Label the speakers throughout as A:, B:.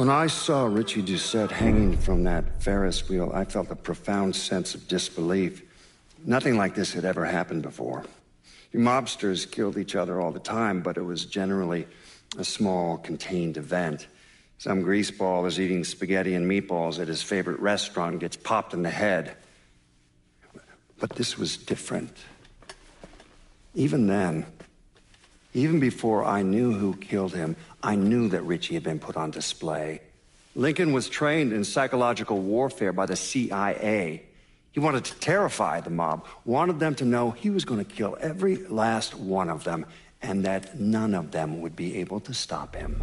A: When I saw Richie Doucette hanging from that Ferris wheel, I felt a profound sense of disbelief. Nothing like this had ever happened before. You mobsters killed each other all the time, but it was generally a small, contained event. Some greaseball is eating spaghetti and meatballs at his favorite restaurant and gets popped in the head. But this was different. Even then, even before I knew who killed him, I knew that Richie had been put on display. Lincoln was trained in psychological warfare by the CIA. He wanted to terrify the mob, wanted them to know he was going to kill every last one of them, and that none of them would be able to stop him.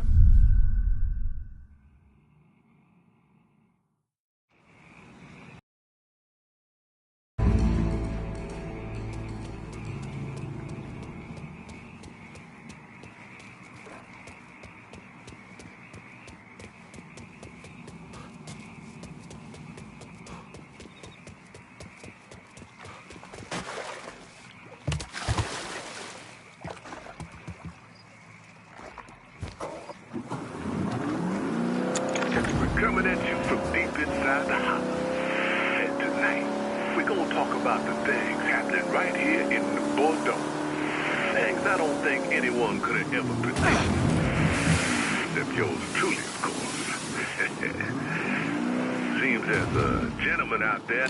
B: Coming at you from deep inside the house. And tonight, we're gonna talk about the things happening right here in the Bordeaux. Things I don't think anyone could have ever predicted. Except yours truly, of course. Seems there's a gentleman out there.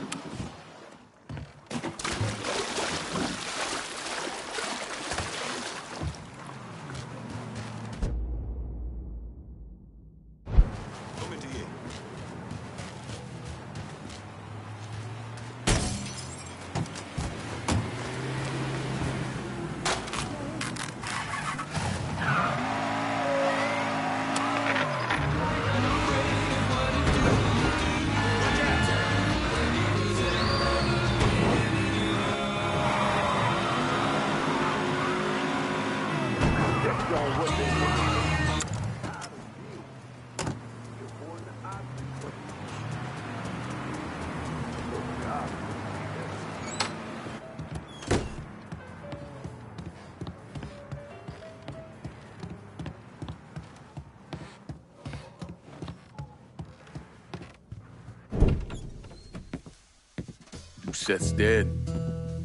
C: Doucette's dead.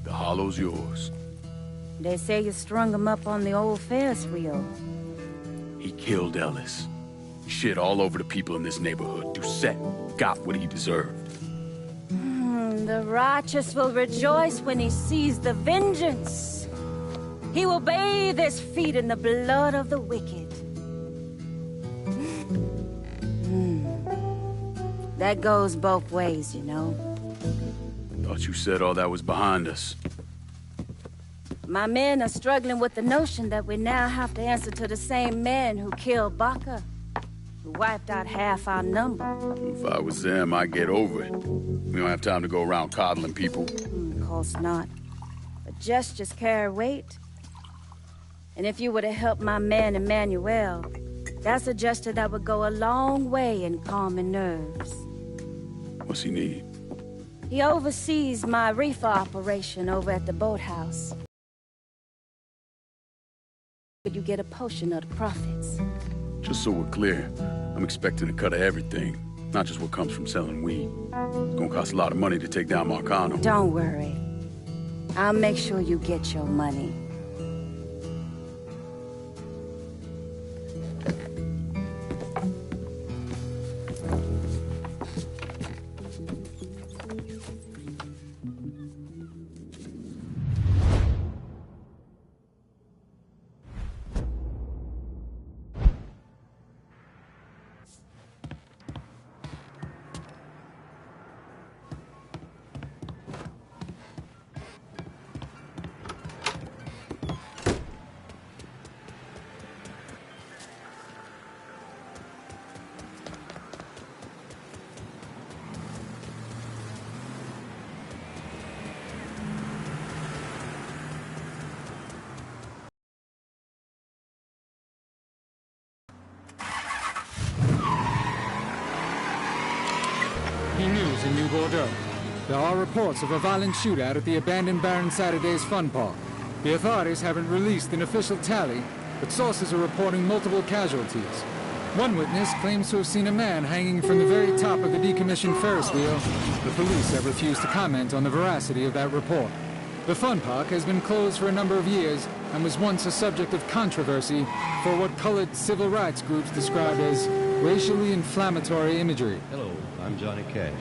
C: The hollow's yours.
D: They say you strung him up on the old Ferris wheel.
C: He killed Ellis. Shit all over the people in this neighborhood. Doucette got what he deserved.
D: The righteous will rejoice when he sees the vengeance. He will bathe his feet in the blood of the wicked. That goes both ways, you know.
C: Thought you said all that was behind us.
D: My men are struggling with the notion that we now have to answer to the same man who killed Baca, who wiped out half our number.
C: If I was them, I'd get over it. We don't have time to go around coddling people.
D: Of course not. But gestures carry weight. And if you were to help my man Emmanuel, that's a gesture that would go a long way in calming nerves.
C: What's he need?
D: He oversees my reefer operation over at the boathouse. But you get a portion of the profits.
C: Just so we're clear, I'm expecting a cut of everything, not just what comes from selling weed. It's gonna cost a lot of money to take down Marcano.
D: Don't worry. I'll make sure you get your money.
E: News in New Bordeaux. There are reports of a violent shootout at the abandoned Baron Saturday's fun park. The authorities haven't released an official tally, but sources are reporting multiple casualties. One witness claims to have seen a man hanging from the very top of the decommissioned Ferris wheel. The police have refused to comment on the veracity of that report. The fun park has been closed for a number of years and was once a subject of controversy for what colored civil rights groups described as racially inflammatory imagery.
F: Hello, I'm Johnny Cash.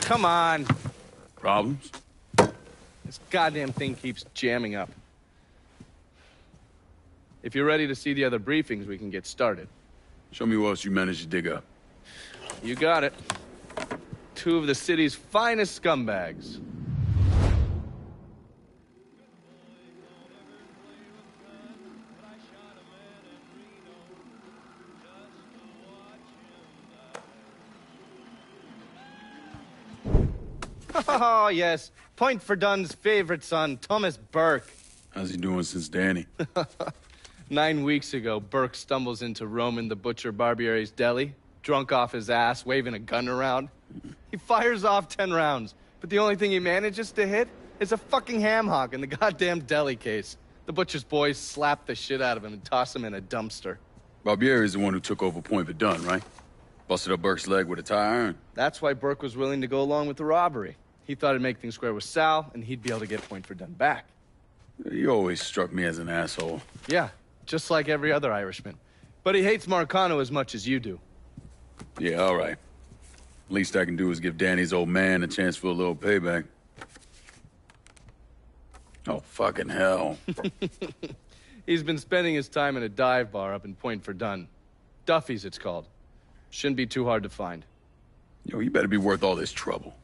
G: Come on.
C: Problems?
G: This goddamn thing keeps jamming up. If you're ready to see the other briefings, we can get started.
C: Show me what else you managed to dig up.
G: You got it. 2 of the city's finest scumbags. Oh, yes. Point for Dunn's favorite son, Thomas Burke.
C: How's he doing since Danny?
G: 9 weeks ago, Burke stumbles into Roman the Butcher Barbiere's deli, drunk off his ass, waving a gun around. He fires off 10 rounds, but the only thing he manages to hit is a fucking ham hock in the goddamn deli case. The butcher's boys slap the shit out of him and toss him in a dumpster.
C: Barbieri is the one who took over Point Verdun, right? Busted up Burke's leg with a tire iron.
G: That's why Burke was willing to go along with the robbery. He thought it'd make things square with Sal, and he'd be able to get Point Verdun back.
C: You always struck me as an asshole.
G: Yeah, just like every other Irishman. But he hates Marcano as much as you do.
C: Yeah, all right. Least I can do is give Danny's old man a chance for a little payback. Oh, fucking hell.
G: He's been spending his time in a dive bar up in Point Verdun. Duffy's, it's called. Shouldn't be too hard to find.
C: Yo, you better be worth all this trouble.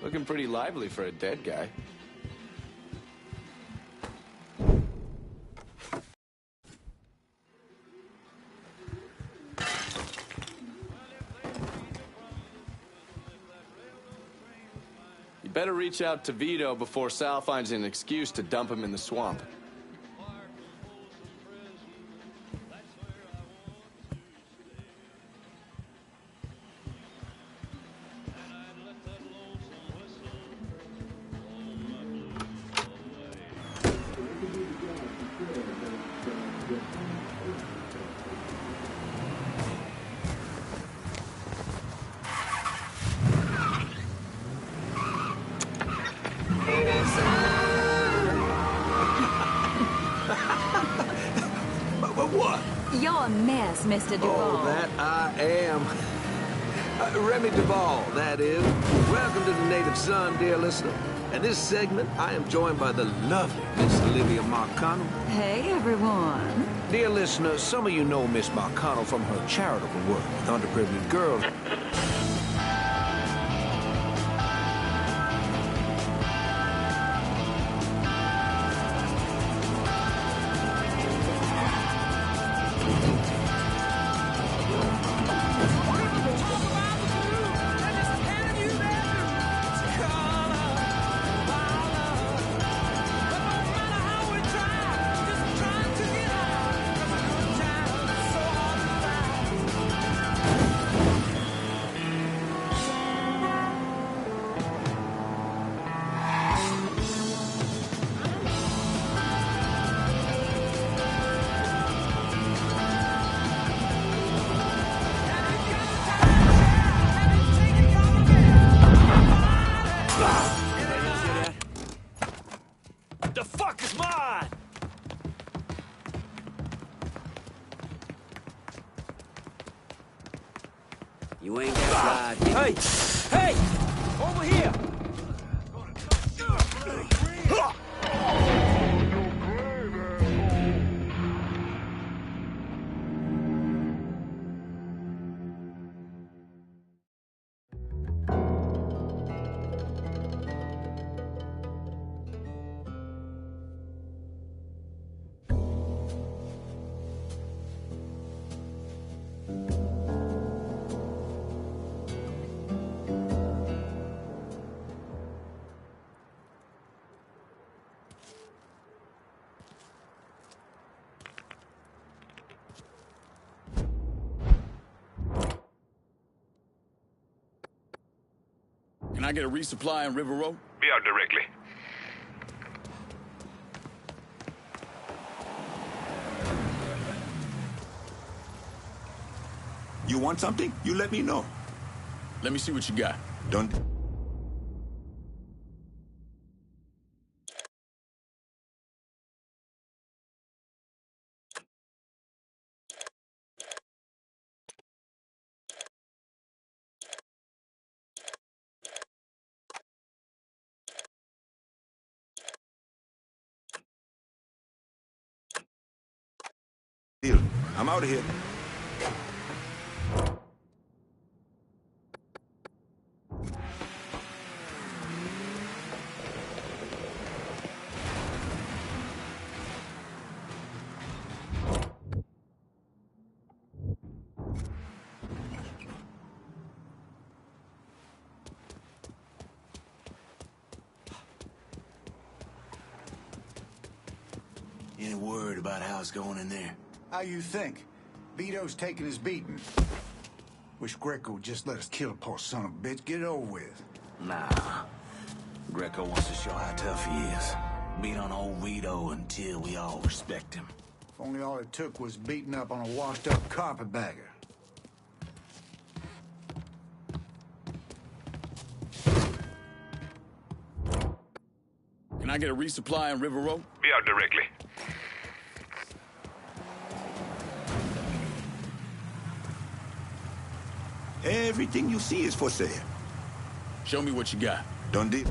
G: Looking pretty lively for a dead guy. You better reach out to Vito before Sal finds an excuse to dump him in the swamp.
H: What?
I: You're a mess, Mr. Duvall.
H: Oh, that I am. Remy Duvall, that is. Welcome to the Native Son, dear listener. In this segment, I am joined by the lovely Miss Olivia Marcano.
I: Hey, everyone.
H: Dear listener, some of you know Miss Marcano from her charitable work with underprivileged girls.
J: You ain't got God.
H: Hey! Hey! Over here!
C: Can I get a resupply on River Road?
B: Be out directly.
F: You want something? You let me know.
C: Let me see what you got.
F: Don't... Deal. I'm out of here.
J: Any word about how it's going in there?
K: How you think? Vito's taking his beating. Wish Greco would just let us kill a poor son of a bitch. Get it over with.
J: Nah. Greco wants to show how tough he is. Beat on old Vito until we all respect him.
K: If only all it took was beating up on a washed-up carpetbagger.
C: Can I get a resupply on River Road?
B: Be out directly.
F: Everything you see is for sale.
C: Show me what you got.
F: Done deal.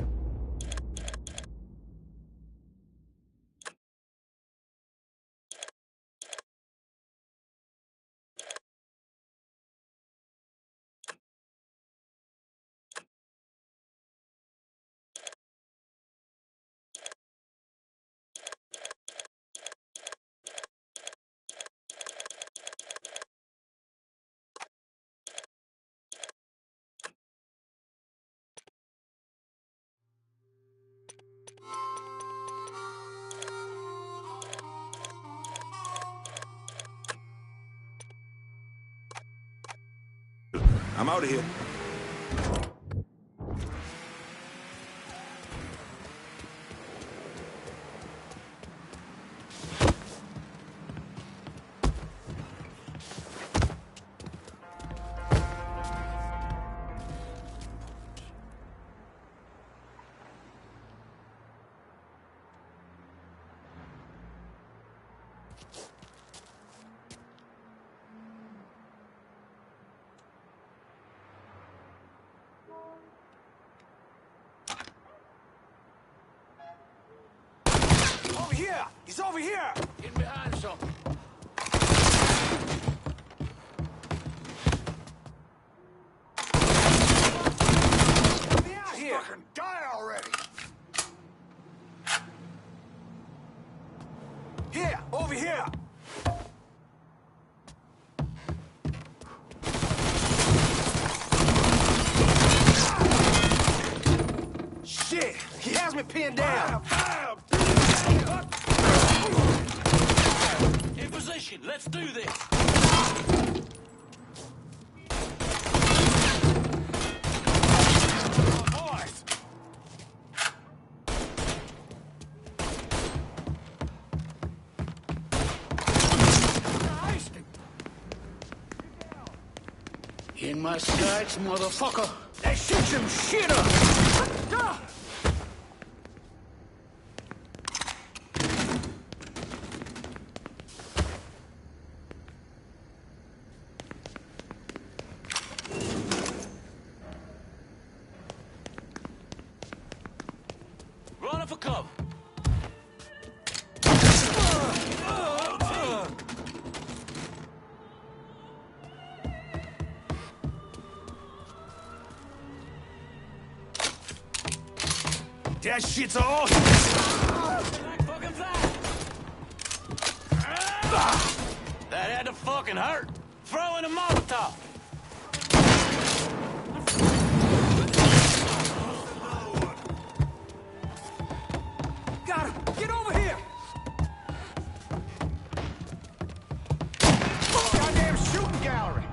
F: I'm out of here.
K: Over here! He's over here!
J: Get behind something.
K: Get me out here! Fucking die already! Here! Over here! Shit! He has me pinned down!
J: In position. Let's do this.
K: Boys!
J: In my sights, motherfucker.
K: That shit some shit up!
J: Running for cover.
K: That shit's all...
J: That had to fucking hurt. Throw in a Molotov.
K: Got him! Get over here! Goddamn shooting gallery!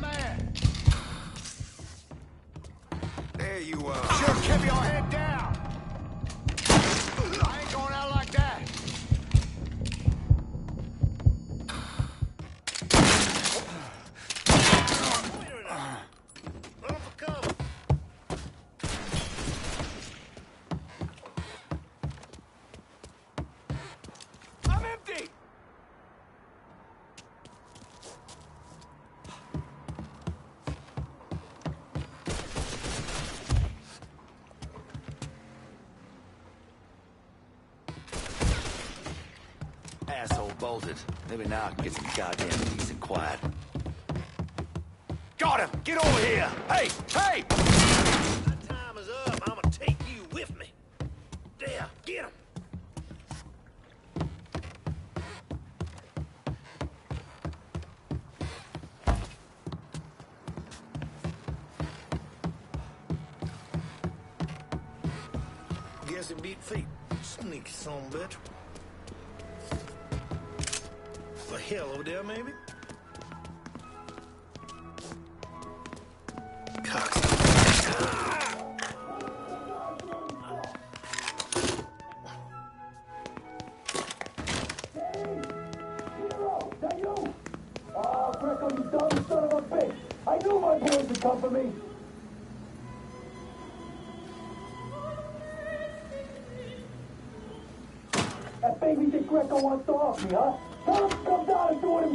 K: Man!
J: bolted. Maybe now I can get some goddamn peace and quiet.
L: Got him! Get over here! Hey! Hey!
J: My time is up. I'm gonna take you with me. There, get him!
L: Guess it beat feet. Sneaky son of a bitch. The hell over there, maybe?
M: I knew my boys would come for me. That baby Dick Greco wants to off me, huh? Tell him to come down and do it him.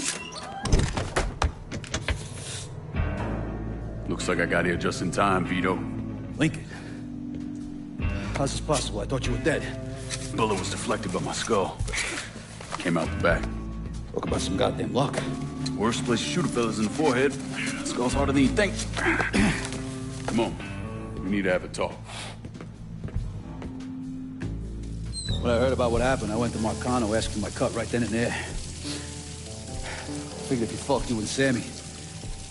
C: Looks like I got here just in time, Vito.
N: Lincoln. How's this possible? I thought you were dead.
C: Bullet was deflected by my skull. Came out the back.
N: Talk about some goddamn luck.
C: Worst place to shoot a fella's in the forehead. Skull's harder than you think. Come on. We need to have a talk.
N: When I heard about what happened, I went to Marcano, asked for my cut right then and there. Figured if he fucked you and Sammy,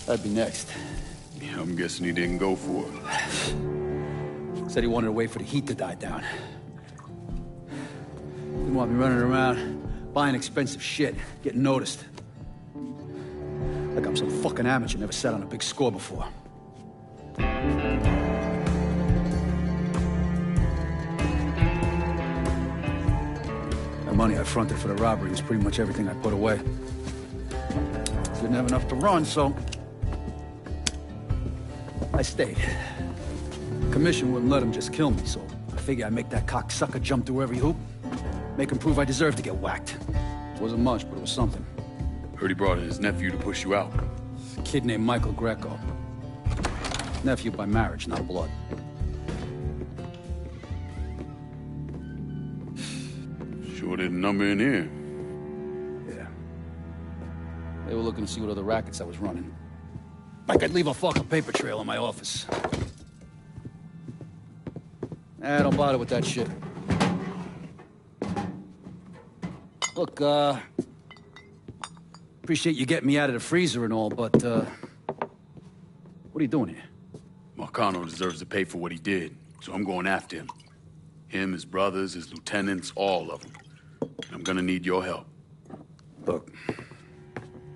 N: I'd be next.
C: Yeah, I'm guessing he didn't go for it.
N: Said he wanted to wait for the heat to die down. Didn't want me running around, buying expensive shit, getting noticed. Like I'm some fucking amateur, never sat on a big score before. The money I fronted for the robbery was pretty much everything I put away. Didn't have enough to run, so I stayed. Commission wouldn't let him just kill me, so I figured I'd make that cocksucker jump through every hoop. Make him prove I deserve to get whacked. It wasn't much, but it was something.
C: Heard he brought in his nephew to push you out.
N: A kid named Michael Greco. Nephew by marriage, not blood.
C: Sure didn't number in here.
N: Yeah. They were looking to see what other rackets I was running. Like I'd leave a fucking paper trail in my office. Don't bother with that shit. Look, appreciate you getting me out of the freezer and all, but, what are you doing here?
C: Marcano deserves to pay for what he did, so I'm going after him. Him, his brothers, his lieutenants, all of them. And I'm gonna need your help.
N: Look,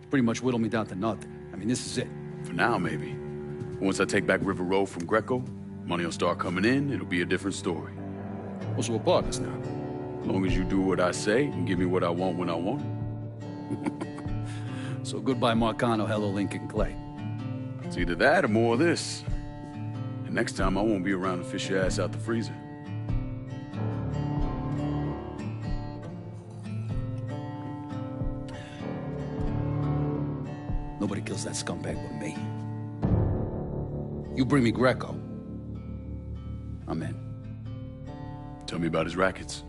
N: pretty much whittled me down to nothing. I mean, this is it.
C: For now, maybe. Once I take back River Road from Greco, money will start coming in, it'll be a different story.
N: Well, so we're partners now.
C: As long as you do what I say and give me what I want when I want it.
N: So goodbye, Marcano, hello, Lincoln Clay.
C: It's either that or more of this. And next time, I won't be around to fish your ass out the freezer.
N: Nobody kills that scumbag but me. You bring me Greco, I'm in.
C: Tell me about his rackets.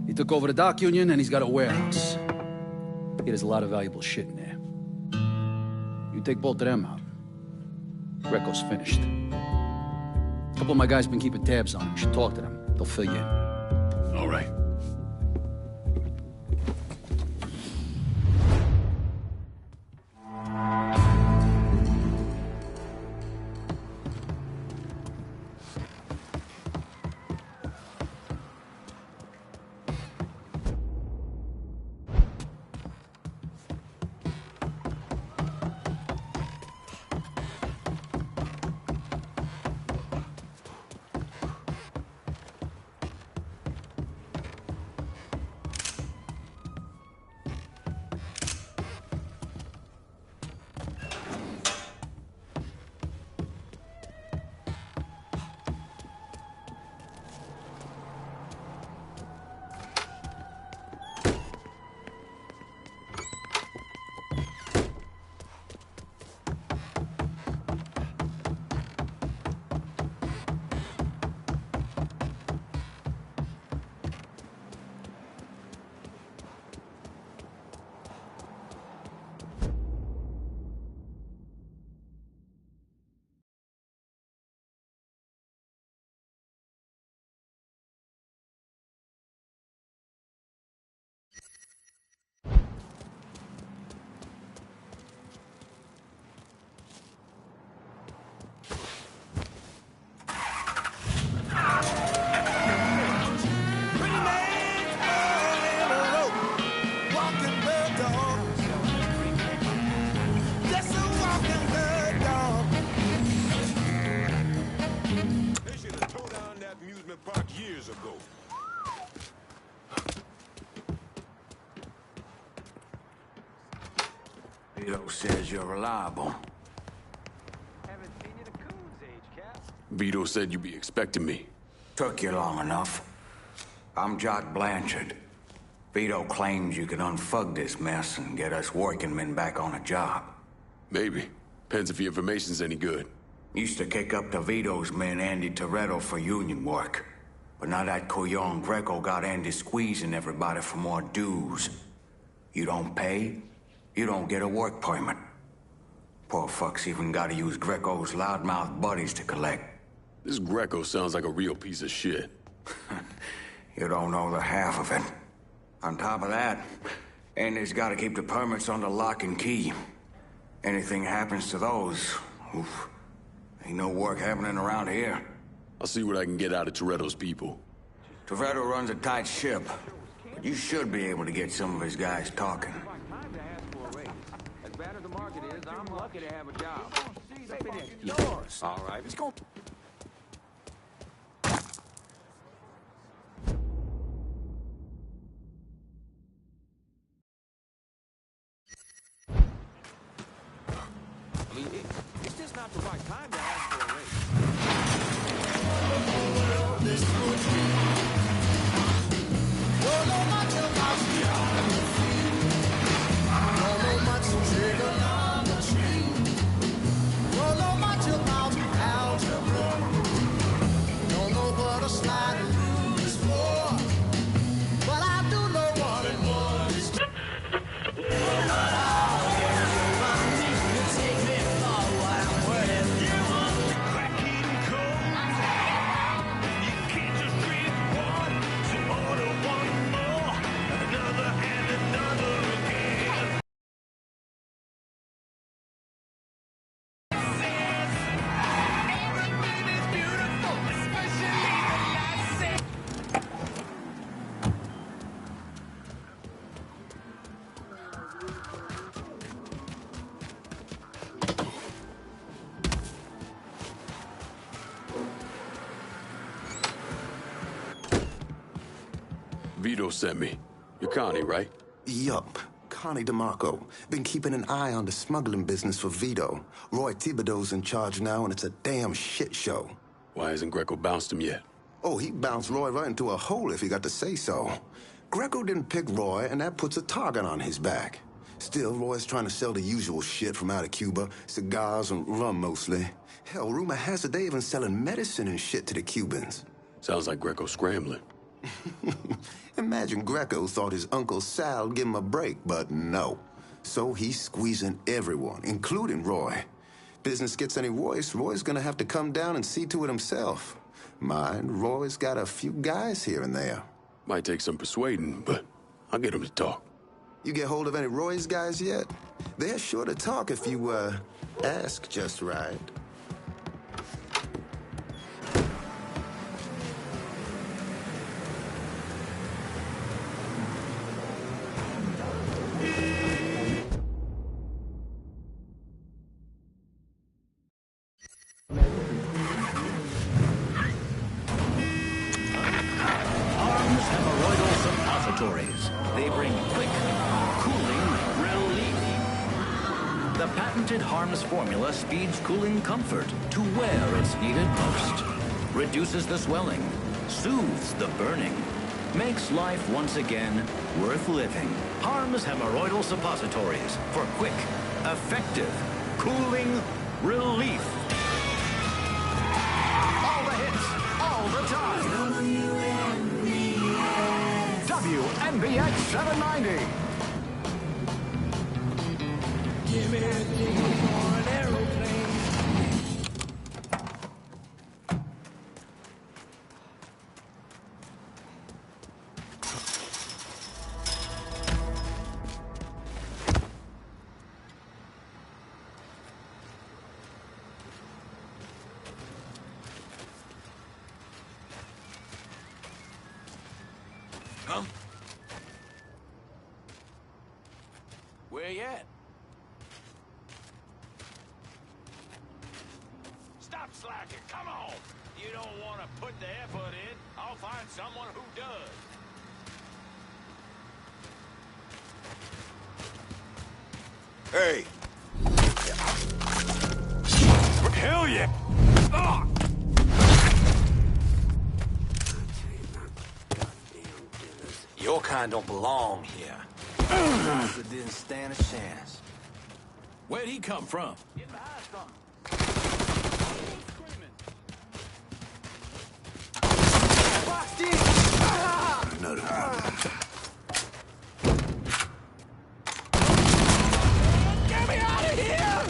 N: He took over the dock union and he's got a warehouse. There's a lot of valuable shit in there. You take both of them out, Greco's finished. A couple of my guys been keeping tabs on him. You should talk to them. They'll fill you in.
C: All right.
J: Vito says you're reliable.
C: Vito said you'd be expecting me.
J: Took you long enough. I'm Jock Blanchard. Vito claims you can unfug this mess and get us working men back on a job.
C: Maybe. Depends if the information's any good.
J: Used to kick up to Vito's men Andy Toretto for union work. But now that Couillon Greco got Andy squeezing everybody for more dues. You don't pay, you don't get a work permit. Poor fucks even gotta use Greco's loudmouth buddies to collect.
C: This Greco sounds like a real piece of shit.
J: You don't know the half of it. On top of that, Andy's gotta keep the permits under lock and key. Anything happens to those, oof, ain't no work happening around here.
C: I'll see what I can get out of Toretto's people.
J: Toretto runs a tight ship, but you should be able to get some of his guys talking.
H: As bad as the market is, I'm lucky to have a job.
J: Yours. All right, let's go.
H: I mean, it's just not the right time to ask for a raise.
C: Vito sent me. You're Connie, right?
O: Yup. Connie DeMarco. Been keeping an eye on the smuggling business for Vito. Roy Thibodeau's in charge now, and it's a damn shit show.
C: Why hasn't Greco bounced him yet?
O: Oh, he bounced Roy right into a hole if he got to say so. Greco didn't pick Roy, and that puts a target on his back. Still, Roy's trying to sell the usual shit from out of Cuba. Cigars and rum, mostly. Hell, rumor has it they even selling medicine and shit to the Cubans.
C: Sounds like Greco's scrambling.
O: Imagine Greco thought his Uncle Sal'd give him a break, but no. So he's squeezing everyone, including Roy. Business gets any worse, Roy's gonna have to come down and see to it himself. Mind, Roy's got a few guys here and there.
C: Might take some persuading, but I'll get him to talk.
O: You get hold of any Roy's guys yet? They're sure to talk if you, ask just right.
P: They bring quick, cooling relief. The patented Harms formula speeds cooling comfort to where it's needed most. Reduces the swelling, soothes the burning, makes life once again worth living. Harms hemorrhoidal suppositories for quick, effective, cooling relief. All the hits, all the time. WNBX 790.
L: Give me a ticket for an aeroplane.
J: Huh? Where you at?
Q: Stop slacking, come on! You don't want to put the effort in, I'll find someone who does.
F: Hey,
Q: Hell yeah! Oh. Your kind don't belong here. Didn't stand a chance. Where'd he come from? Get behind something.
O: Another one.
Q: Get me out of here!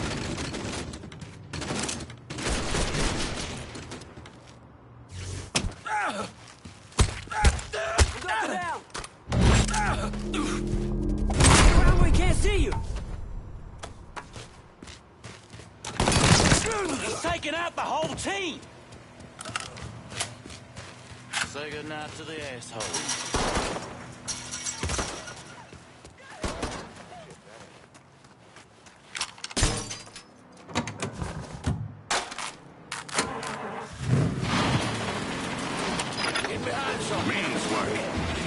R: Go down! Get around where he can't see you!
Q: He's taking out the whole team! Say goodnight to the asshole. Get behind something.
S: Men's work.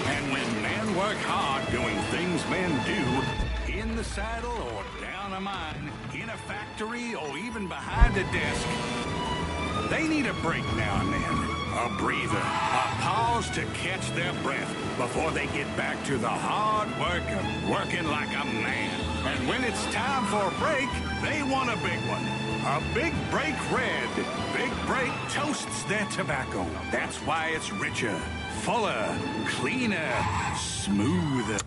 S: And when men work hard doing things men do, in the saddle or down a mine, in a factory or even behind a desk, they need a break now and then. A breather, a pause to catch their breath before they get back to the hard work of working like a man. And when it's time for a break, they want a big one. A Big Break Red. Big Break toasts their tobacco. That's why it's richer, fuller, cleaner, smoother.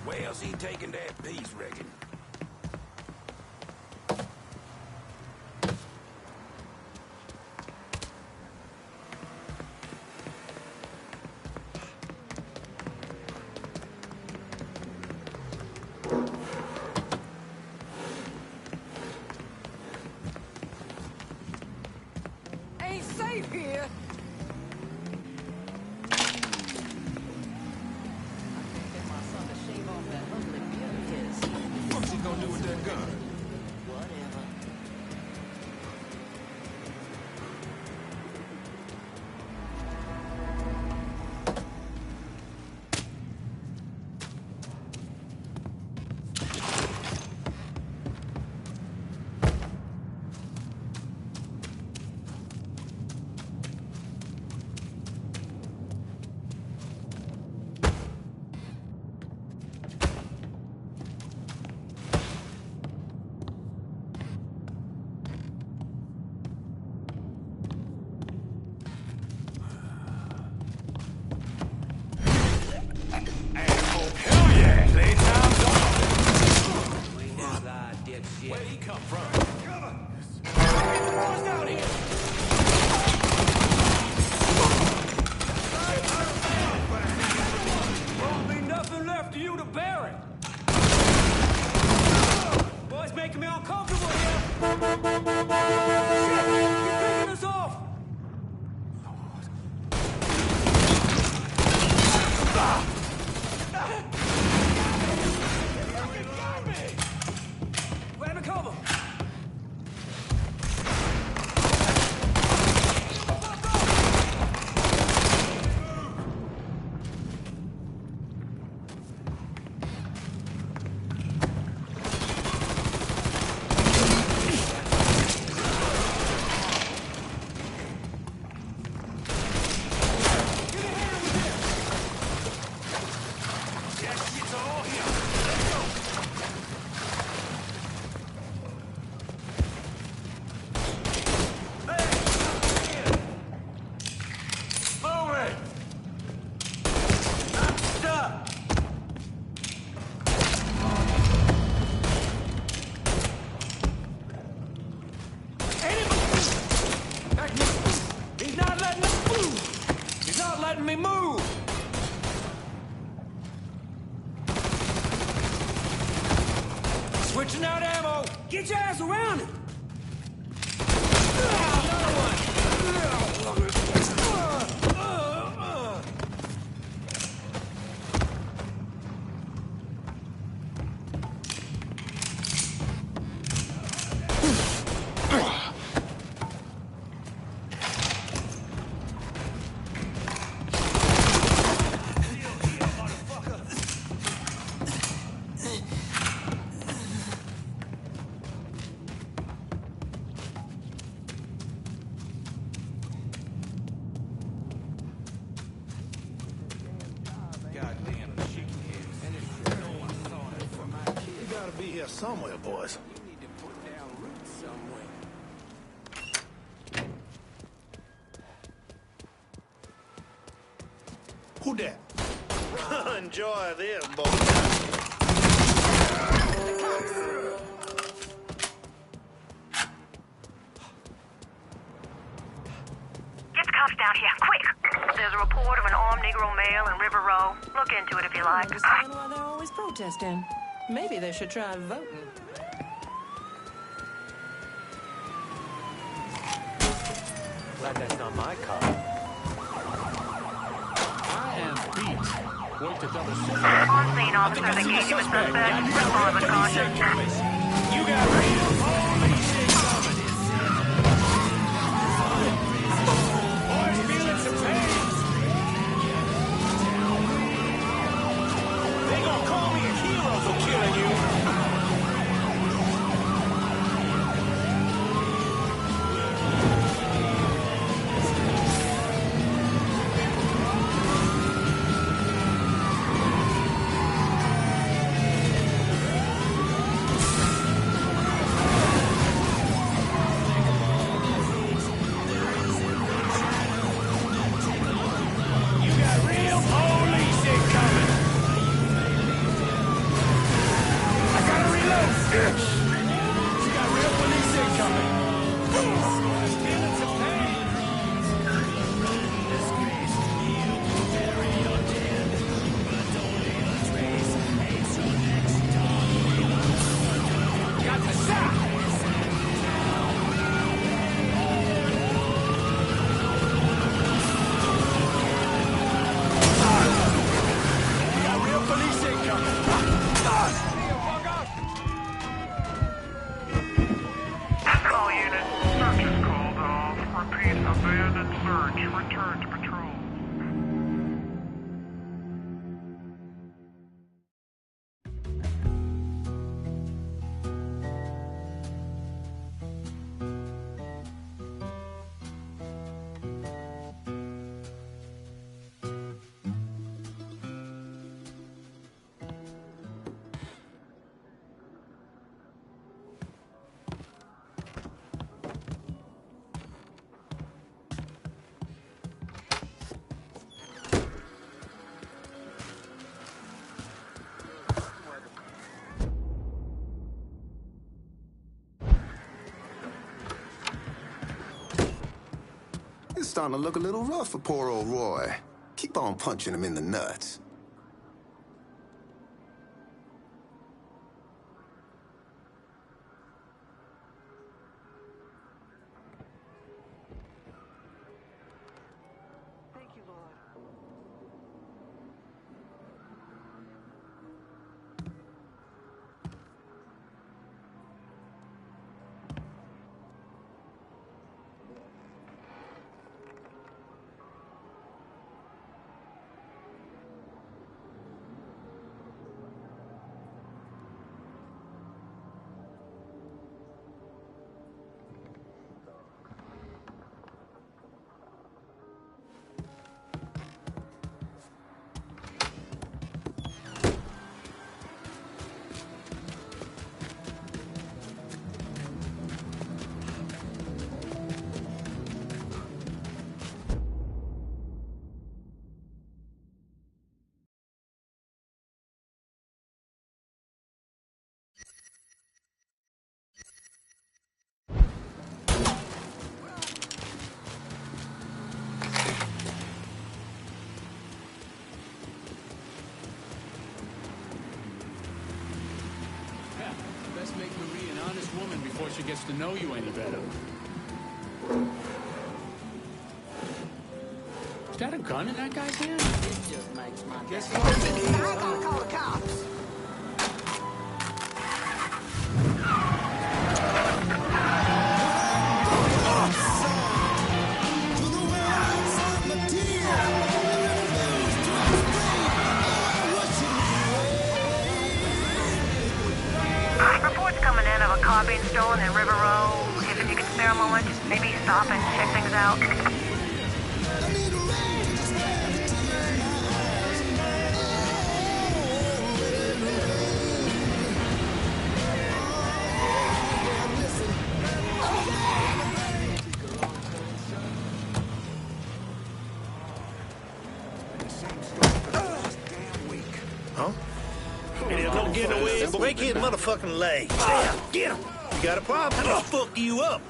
Q: Where else he taking that piece, reckon?
R: Ain't safe here!
L: Switching out ammo!
R: Get your ass around it!
L: Be here somewhere, boys. Who that? Enjoy this, boys.
T: Get the cops down here, quick! There's a report of an armed Negro male in River Row. Look into it if you like.
U: I understand why they're always protesting. Maybe they should try voting.
Q: Glad that's not my car. I am beat. Wait to double check.
T: On scene, officer. They gave you a suspect. Respond with caution.
L: You got real police incoming. Boys feeling some pain. They gonna call me a hero for killing you.
O: It's starting to look a little rough for poor old Roy. Keep on punching him in the nuts.
C: woman before she gets to know you any better. Is that a gun in that guy's hand?
R: This just makes my
L: Guess
R: day.
L: what it is?
R: I gotta call the cops.
T: Reports coming in of a car being stolen in River Row. If you can spare a moment, maybe stop and check things out.
L: Huh? Hey, there's no getting away. Break his motherfucking leg. Damn, get him. You got a problem? I'm gonna fuck you up.